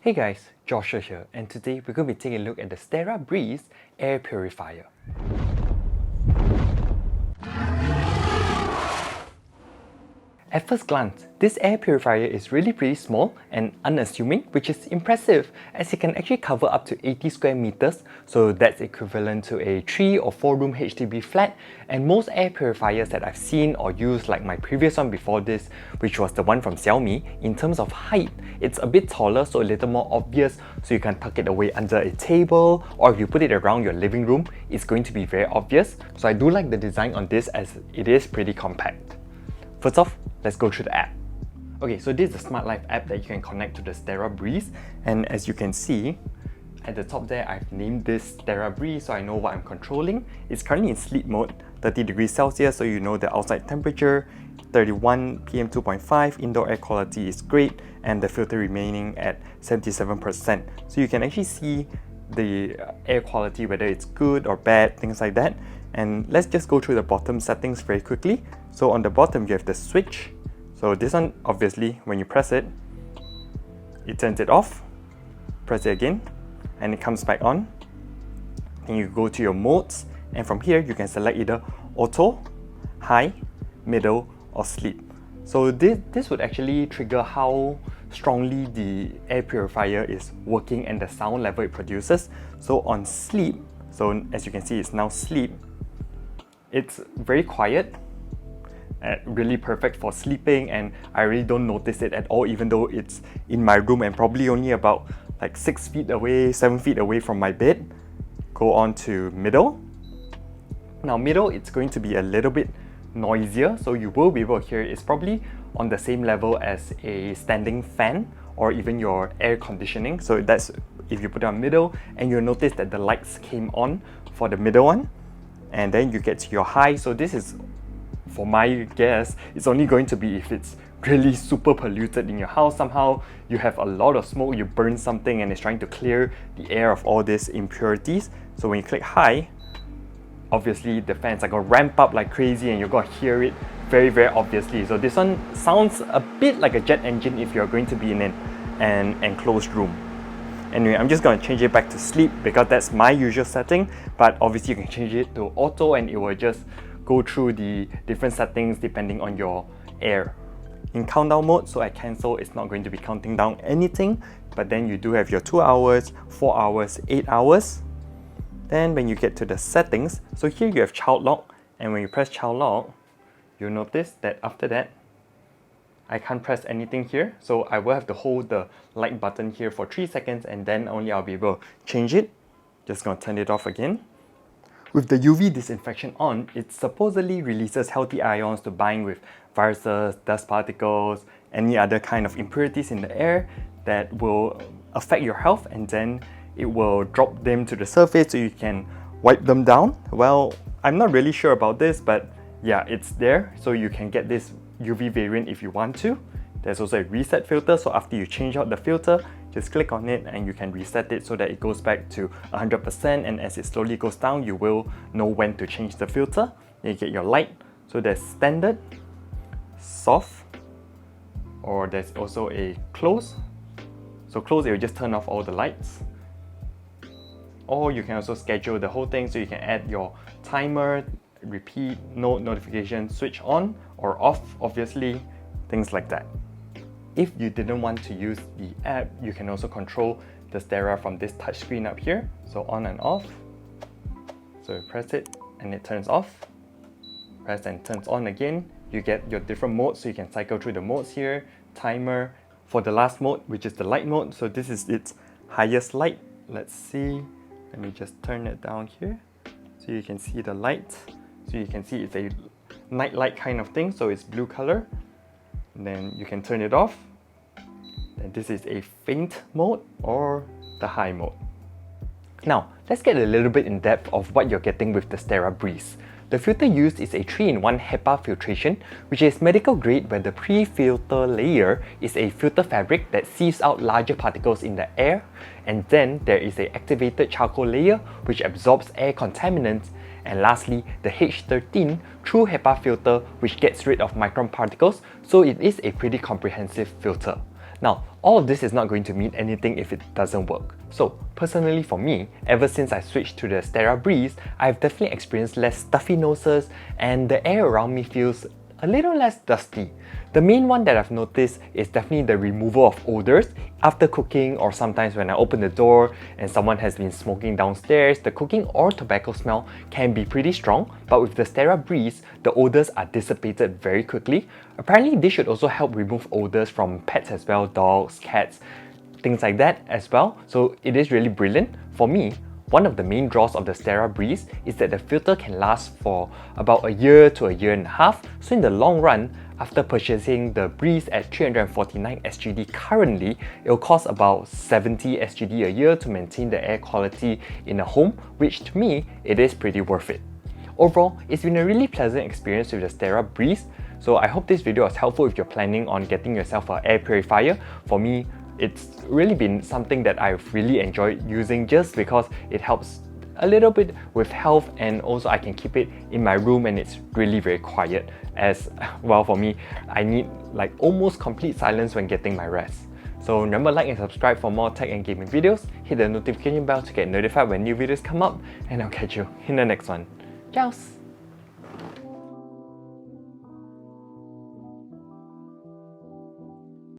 Hey guys, Joshua here, and today we're going to be taking a look at the Sterra Breeze Air Purifier. At first glance, this air purifier is really pretty small and unassuming, which is impressive as it can actually cover up to 80 square meters, so that's equivalent to a 3 or 4 room HDB flat. And most air purifiers that I've seen or used, like my previous one before this, which was the one from Xiaomi, in terms of height, it's a bit taller, so a little more obvious, so you can tuck it away under a table, or if you put it around your living room, it's going to be very obvious. So I do like the design on this as it is pretty compact. First off, let's go through the app. Okay, so this is the Smart Life app that you can connect to the Sterra Breeze, and as you can see, at the top there, I've named this Sterra Breeze so I know what I'm controlling. It's currently in sleep mode, 30 degrees Celsius, so you know the outside temperature, 31 PM 2.5, indoor air quality is great, and the filter remaining at 77%. So you can actually see the air quality, whether it's good or bad, things like that. And let's just go through the bottom settings very quickly. So on the bottom, you have the switch. So this one, obviously, when you press it, it turns it off. Press it again, and it comes back on. Then you go to your modes, and from here, you can select either auto, high, middle, or sleep. So this would actually trigger how strongly the air purifier is working and the sound level it produces. So on sleep, so as you can see, it's now sleep. It's very quiet, really perfect for sleeping, and I really don't notice it at all, even though it's in my room and probably only about like 6 feet away, 7 feet away from my bed. Go on to middle. Now middle, it's going to be a little bit noisier, so you will be able to hear it. It's probably on the same level as a standing fan or even your air conditioning. So that's if you put it on middle, and you'll notice that the lights came on for the middle one. And then you get to your high. So this is, for my guess, it's only going to be if it's really super polluted in your house. Somehow you have a lot of smoke, you burn something and it's trying to clear the air of all these impurities. So when you click high, obviously the fans are going to ramp up like crazy and you're going to hear it very, very obviously. So this one sounds a bit like a jet engine if you're going to be in an enclosed room. Anyway, I'm just going to change it back to sleep because that's my usual setting, but obviously you can change it to auto and it will just go through the different settings depending on your air. In countdown mode, so I cancel, it's not going to be counting down anything, but then you do have your 2 hours, 4 hours, 8 hours. Then when you get to the settings, so here you have child lock, and when you press child lock, you'll notice that after that, I can't press anything here, so I will have to hold the light button here for 3 seconds and then only I'll be able to change it. Just gonna turn it off again. With the UV disinfection on, it supposedly releases healthy ions to bind with viruses, dust particles, any other kind of impurities in the air that will affect your health, and then it will drop them to the surface so you can wipe them down. Well, I'm not really sure about this, but yeah, it's there, so you can get this UV variant if you want to. There's also a reset filter, so after you change out the filter, just click on it and you can reset it so that it goes back to 100%, and as it slowly goes down, you will know when to change the filter. Then you get your light. So there's standard, soft, or there's also a close. So close, it will just turn off all the lights. Or you can also schedule the whole thing, so you can add your timer, repeat, notification, switch on or off, obviously, things like that. If you didn't want to use the app, you can also control the Sterra from this touchscreen up here. So on and off. So you press it and it turns off. Press and turns on again. You get your different modes, so you can cycle through the modes here. Timer for the last mode, which is the light mode. So this is its highest light. Let's see. Let me just turn it down here so you can see the light. So you can see it's a night light kind of thing, so it's blue color. And then you can turn it off. And this is a faint mode or the high mode. Now, let's get a little bit in depth of what you're getting with the Sterra Breeze. The filter used is a 3-in-1 HEPA filtration, which is medical grade, where the pre-filter layer is a filter fabric that sieves out larger particles in the air, and then there is a activated charcoal layer which absorbs air contaminants, and lastly the H13 true HEPA filter which gets rid of micron particles, so it is a pretty comprehensive filter. Now, all of this is not going to mean anything if it doesn't work. So, personally for me, ever since I switched to the Sterra Breeze, I've definitely experienced less stuffy noses and the air around me feels a little less dusty. The main one that I've noticed is definitely the removal of odors. After cooking or sometimes when I open the door and someone has been smoking downstairs, the cooking or tobacco smell can be pretty strong, but with the Sterra Breeze, the odors are dissipated very quickly. Apparently, this should also help remove odors from pets as well, dogs, cats, things like that as well. So it is really brilliant. For me, one of the main draws of the Sterra Breeze is that the filter can last for about a year to a year and a half. So in the long run, after purchasing the Breeze at 349 SGD currently, it will cost about 70 SGD a year to maintain the air quality in a home, which to me, it is pretty worth it. Overall, it's been a really pleasant experience with the Sterra Breeze. So I hope this video was helpful if you're planning on getting yourself an air purifier. For me, it's really been something that I've really enjoyed using just because it helps a little bit with health, and also I can keep it in my room and it's really very quiet, as well for me, I need like almost complete silence when getting my rest. So remember, like and subscribe for more tech and gaming videos, hit the notification bell to get notified when new videos come up, and I'll catch you in the next one. Ciao!